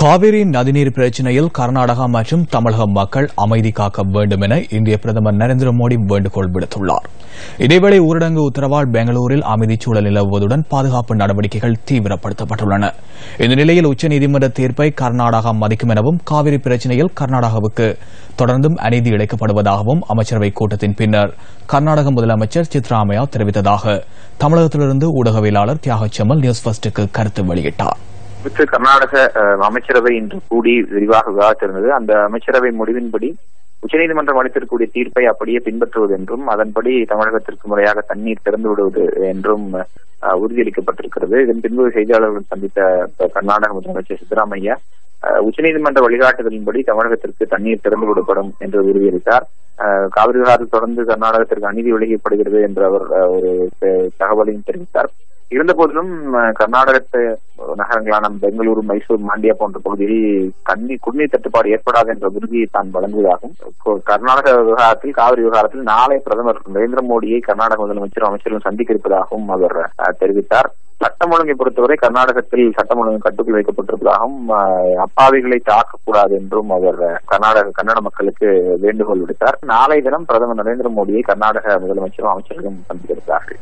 காவிரி நதிநீர் பிரச்சினையில் கர்நாடகா மற்றும் தமிழக மக்கள் அமைதி காக்க வேண்டும் என இந்திய பிரதமர் நரேந்திர மோடி வேண்டுகோள் விடுத்துள்ளார். இதேவேளை ஊரடங்கு உத்தரவால் பெங்களூரில் அமைதிச் சூழல் நிலவுவதுடன் பாதுகாப்பு நடவடிக்கைகள் தீவிரப்படுத்தப்பட்டுள்ளன. இந்த நிலையில் உச்சநீதிமன்ற தீர்ப்பை கர்நாடகா மதிக்கும் எனவும் காவிரி பிரச்சினையில் கர்நாடகாவுக்கு தொடர்ந்தும் அநீதி இழைக்கப்படுவதாகவும் அமைச்சரவைக் கூட்டத்தின் பின்னர் கர்நாடக முதலமைச்சர் சித்தராமையா தெரிவித்ததாக தமிழகத்திலிருந்து ஊடகவியலாளர் தியாகச்செம்மல் நியூஸ் ஃபர்ஸ்டுக்கு கருத்து வெளியிட்டார். கர்நாடக அமைச்சரவை இன்று கூடி விரிவாக விவாதித்திருந்தது. அந்த அமைச்சரவை முடிவின்படி உச்சநீதிமன்றம் அளித்திருக்கக்கூடிய தீர்ப்பை அப்படியே பின்பற்றுவது என்றும் அதன்படி தமிழகத்திற்கு முறையாக தண்ணீர் திறந்து விடுவது என்றும் உறுதியளிக்கப்பட்டிருக்கிறது. இதன் பின்பு செய்தியாளர்கள் சந்தித்த கர்நாடக முதலமைச்சர் சித்தராமையா உச்சநீதிமன்ற வழிகாட்டுதலின்படி தமிழகத்திற்கு தண்ணீர் திறந்து விடப்படும் என்று உறுதியளித்தார். காவிரி விவகாரத்தில் தொடர்ந்து கர்நாடகத்திற்கு அநீதி விளைவிக்கப்படுகிறது என்ற அவர் ஒரு தகவலையும் தெரிவித்தார். இருந்த போதிலும் கர்நாடகத்து நகரங்களான பெங்களூரு, மைசூர், மாண்டியா போன்ற பகுதியில் குடிநீர் தட்டுப்பாடு ஏற்படாது என்ற உறுதியை தான் வழங்குவதாகவும் கர்நாடக விவகாரத்தில் காவிரி விவகாரத்தில் நாளை பிரதமர் நரேந்திர மோடியை கர்நாடக முதலமைச்சரும் அமைச்சர்களும் சந்திக்க இருப்பதாகவும் அவர் தெரிவித்தார். சட்டம் ஒழுங்கை பொறுத்தவரை கர்நாடகத்தில் சட்டம் ஒழுங்கு கட்டுக்குள் வைக்கப்பட்டிருப்பதாகவும் அப்பாவிகளை தாக்கக்கூடாது என்றும் அவர் கன்னட மக்களுக்கு வேண்டுகோள் விடுத்தார். நாளை தினம் பிரதமர் நரேந்திர மோடியை கர்நாடக முதலமைச்சரும் அமைச்சர்களும் சந்திக்க இருக்கிறார்கள்.